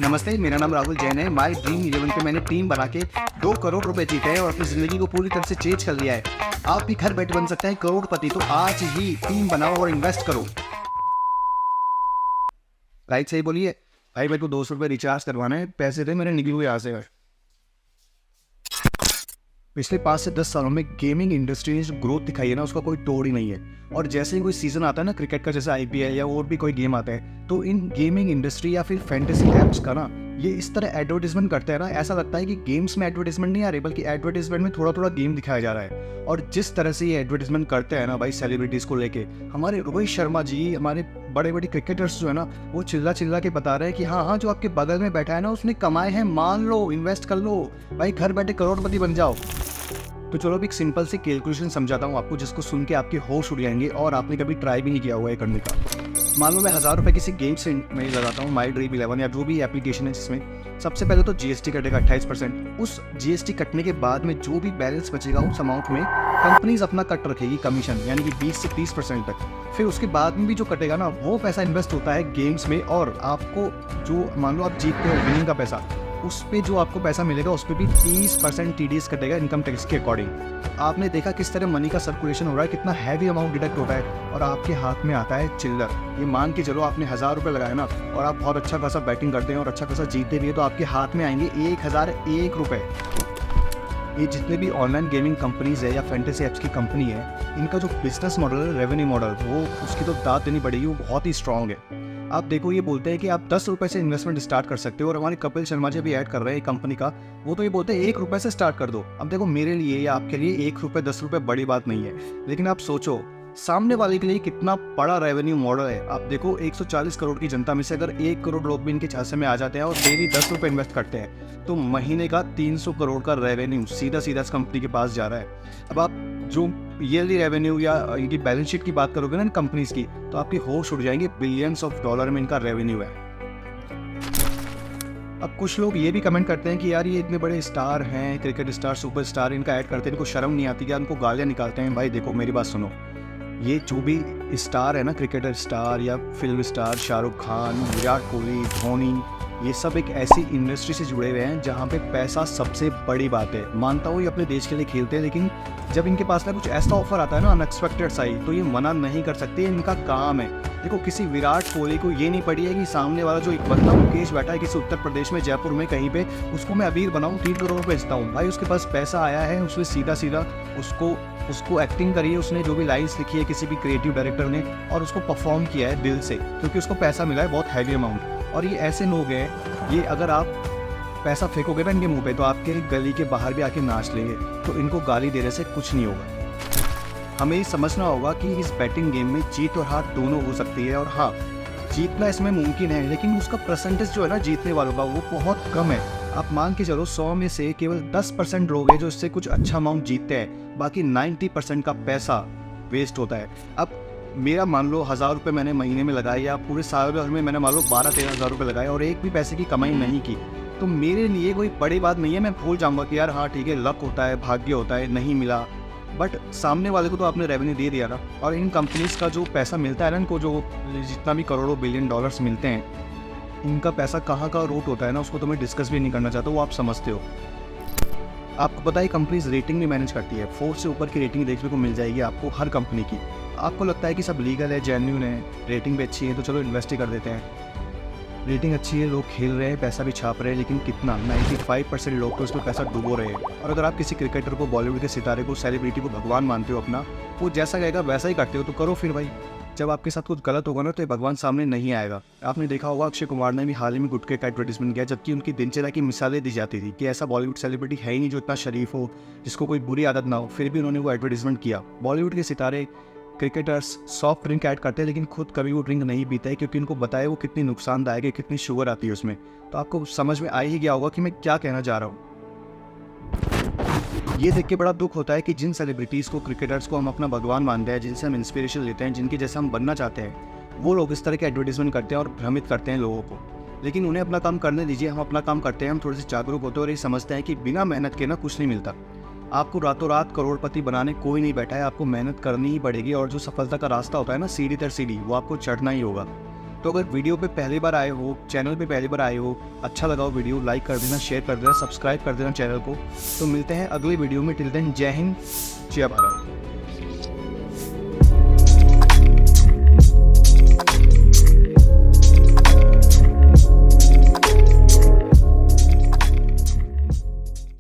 नमस्ते, मेरा नाम राहुल जैन है। माई ड्रीम 11 पे मैंने टीम बना के 2 करोड़ रुपए जीते हैं और अपनी जिंदगी को पूरी तरह से चेंज कर लिया है। आप भी घर बैठे बन सकते हैं करोड़पति, तो आज ही टीम बनाओ और इन्वेस्ट करो। राइट, सही बोलिए भाई। मेरे को 200 रुपये रिचार्ज करवाना है, पैसे थे मेरे निकले हुए यहाँ से। पिछले 5 से 10 सालों में गेमिंग इंडस्ट्री ने जो ग्रोथ दिखाई है ना, उसका कोई तोड़ ही नहीं है। और जैसे ही कोई सीजन आता है ना क्रिकेट का, जैसे IPL या और भी कोई गेम आता है, तो इन गेमिंग इंडस्ट्री या फिर फैंटेसी ऐप्स का ना ये इस तरह एडवर्टीजमेंट करते हैं ना, ऐसा लगता है कि गेम्स में एडवर्टीजमेंट नहीं आ रही, बल्कि एडवर्टीजमेंट में थोड़ा थोड़ा गेम दिखाया जा रहा है। और जिस तरह से ये एडवर्टीजमेंट करते हैं ना भाई, सेलिब्रिटीज़ को लेके, हमारे रोहित शर्मा जी, हमारे बड़े बड़े क्रिकेटर्स जो है ना, वो चिल्ला चिल्ला के बता रहे हैं कि हाँ हाँ, जो आपके बगल में बैठा है ना, उसने कमाए हैं, मान लो, इन्वेस्ट कर लो भाई, घर बैठे करोड़पति बन जाओ। तो चलो अभी एक सिंपल सी कैलकुलेशन समझाता हूँ आपको, जिसको सुन के आपके होश उड़ जाएंगे और आपने कभी ट्राई भी नहीं किया हुआ है करने का। मान लो मैं 1000 रुपये किसी गेम से मैं लगाता हूँ, माई ड्रीम 11 या जो भी एप्लीकेशन है, जिसमें सबसे पहले तो GST कटेगा 28%। उस GST कटने के बाद में जो भी बैलेंस बचेगा उस अमाउंट में कंपनीज अपना कट रखेगी कमीशन, यानी कि 20 से 30% तक। फिर उसके बाद में भी जो कटेगा ना, वो पैसा इन्वेस्ट होता है गेम्स में। और आपको जो मान लो आप जीतते हो विनिंग का पैसा, उस पर जो आपको पैसा मिलेगा उस पर भी 30% TDS कटेगा इनकम टैक्स के अकॉर्डिंग। आपने देखा किस तरह मनी का सर्कुलेशन हो रहा है, कितना हैवी अमाउंट डिडक्ट होता है और आपके हाथ में आता है चिल्लर। ये मान के चलो आपने 1000 रुपये लगाया ना, और आप बहुत अच्छा खासा बैटिंग करते हैं और अच्छा खासा जीतते भी है, तो आपके हाथ में आएंगे 1001 रुपये। ये जितने भी ऑनलाइन गेमिंग कंपनीज है या फैंटेसी ऐप्स की कंपनी है, इनका जो बिजनेस मॉडल है, रेवेन्यू मॉडल, वो उसकी तो दाद देनी पड़ेगी, वो बहुत ही स्ट्रांग है। आप देखो, ये बोलते हैं कि आप 10 रुपये से इन्वेस्टमेंट स्टार्ट कर सकते हो, और हमारे कपिल शर्मा जी भी ऐड कर रहे हैं कंपनी का, वो तो ये बोलते हैं 1 रुपये से स्टार्ट कर दो। अब देखो, मेरे लिए या आपके लिए 1 रुपये 10 रुपये बड़ी बात नहीं है, लेकिन आप सोचो सामने वाले के लिए कितना बड़ा रेवेन्यू मॉडल है। आप देखो 140 करोड़ की जनता में से अगर 1 करोड़ लोग भी इनके झांसे में आ जाते हैं और डेली 10 रुपये इन्वेस्ट करते हैं, तो महीने का 300 करोड़ का रेवेन्यू सीधा सीधा इस कंपनी के पास जा रहा है। अब आप जो ईयरली रेवेन्यू या इनकी बैलेंस शीट की बात करोगे ना इन कंपनीज की, तो आपके होश उड़ जाएंगे, बिलियंस ऑफ डॉलर में इनका रेवेन्यू है। अब कुछ लोग ये भी कमेंट करते हैं कि यार ये इतने बड़े स्टार हैं, क्रिकेट स्टार, सुपर स्टार, इनका ऐड करते हैं, इनको शर्म नहीं आती क्या, उनको गालियाँ निकालते हैं। भाई देखो, मेरी बात सुनो, ये जो भी स्टार है ना, क्रिकेटर स्टार या फिल्म स्टार, शाहरुख खान, विराट कोहली, धोनी, ये सब एक ऐसी इंडस्ट्री से जुड़े हुए हैं जहाँ पे पैसा सबसे बड़ी बात है। मानता हूँ ये अपने देश के लिए खेलते हैं, लेकिन जब इनके पास ना कुछ ऐसा ऑफर आता है ना अनएक्सपेक्टेड सा ही, तो ये मना नहीं कर सकते, इनका काम है। देखो, किसी विराट कोहली को ये नहीं पड़ी है कि सामने वाला जो एक बंदा मुकेश बैठा है किसी उत्तर प्रदेश में, जयपुर में कहीं पे, उसको मैं अबीर बनाऊँ, 3 करोड़ बेचता हूँ। भाई उसके पास पैसा आया है, उसने सीधा सीधा उसको एक्टिंग करी है, उसने जो भी लाइन्स लिखी है किसी भी क्रिएटिव डायरेक्टर ने, और उसको परफॉर्म किया है दिल से, क्योंकि उसको पैसा मिला है बहुत हैवी अमाउंट। और ये ऐसे लोग हैं, ये अगर आप पैसा फेंकोगे ना इनके मुंह पे, तो आपके गली के बाहर भी आके नाच लेंगे। तो इनको गाली देने से कुछ नहीं होगा। हमें ये समझना होगा कि इस बैटिंग गेम में जीत और हार दोनों हो सकती है, और हाँ, जीतना इसमें मुमकिन है, लेकिन उसका परसेंटेज जो है ना जीतने वालों का, वो बहुत कम है। आप मान के चलो 100 में से केवल 10% लोग हैं जो इससे कुछ अच्छा अमाउंट जीतते हैं, बाकी 90% का पैसा वेस्ट होता है। अब मेरा मान लो 1000 रुपये मैंने महीने में लगाए, या पूरे साल भर में मैंने मान लो 12-13 हज़ार रुपये लगाए और एक भी पैसे की कमाई नहीं की, तो मेरे लिए कोई बड़ी बात नहीं है। मैं भूल जाऊंगा कि यार हाँ ठीक है, लक होता है, भाग्य होता है, नहीं मिला, बट सामने वाले को तो आपने रेवेन्यू दे दिया ना। और इन कंपनीज का जो पैसा मिलता है ना, इनको जो जितना भी करोड़ों बिलियन डॉलर्स मिलते हैं, इनका पैसा कहाँ का रूट होता है ना, उसको तो मैं डिस्कस भी नहीं करना चाहता, वो आप समझते हो। आपको पता है कंपनीज रेटिंग भी मैनेज करती है, 4 से ऊपर की रेटिंग देखने को मिल जाएगी आपको हर कंपनी की। आपको लगता है कि सब लीगल है, जेन्युइन है, रेटिंग भी अच्छी है, तो चलो इन्वेस्ट ही कर देते हैं। रेटिंग अच्छी है, लोग खेल रहे हैं, पैसा भी छाप रहे हैं, लेकिन कितना, 95% लोग तो उसमें पैसा डुबो रहे हैं। और अगर आप किसी क्रिकेटर को, बॉलीवुड के सितारे को, सेलिब्रिटी को भगवान मानते हो अपना, वो जैसा कहेगा वैसा ही करते हो, तो करो फिर भाई। जब आपके साथ कुछ गलत होगा ना, तो ये भगवान सामने नहीं आएगा। आपने देखा होगा अक्षय कुमार ने भी हाल ही में गुटखे का एडवर्टीजमेंट किया, जबकि उनकी दिनचर्या की मिसालें दी जाती थी कि ऐसा बॉलीवुड सेलिब्रिटी है ही नहीं जो इतना शरीफ हो, जिसको कोई बुरी आदत ना हो, फिर भी उन्होंने वो एडवर्टीजमेंट किया। बॉलीवुड के सितारे, क्रिकेटर्स सॉफ्ट ड्रिंक ऐड करते हैं, लेकिन खुद कभी वो ड्रिंक नहीं पीते हैं, क्योंकि उनको बताया वो कितनी नुकसानदायक है, कितनी शुगर आती है उसमें। तो आपको समझ में आ ही गया होगा कि मैं क्या कहना चाह रहा हूँ। ये देख के बड़ा दुख होता है कि जिन सेलिब्रिटीज़ को, क्रिकेटर्स को हम अपना भगवान मानते हैं, जिनसे हम इंस्पिरेशन लेते हैं, जिनके जैसे हम बनना चाहते हैं, वो लोग इस तरह के एडवर्टीजमेंट करते हैं और भ्रमित करते हैं लोगों को। लेकिन उन्हें अपना काम करने दीजिए, हम अपना काम करते हैं, हम थोड़े से जागरूक होते हैं और ये समझते हैं कि बिना मेहनत के ना कुछ नहीं मिलता। आपको रातों रात करोड़पति बनाने कोई नहीं बैठा है, आपको मेहनत करनी ही पड़ेगी, और जो सफलता का रास्ता होता है ना, सीढ़ी दर सीढ़ी, वो आपको चढ़ना ही होगा। तो अगर वीडियो पे पहली बार आए हो, चैनल पे पहली बार आए हो, अच्छा लगा हो वीडियो, लाइक कर देना, शेयर कर देना, सब्सक्राइब कर देना चैनल को। तो मिलते हैं अगली वीडियो में। टिल देन जय हिंद, जय भारत।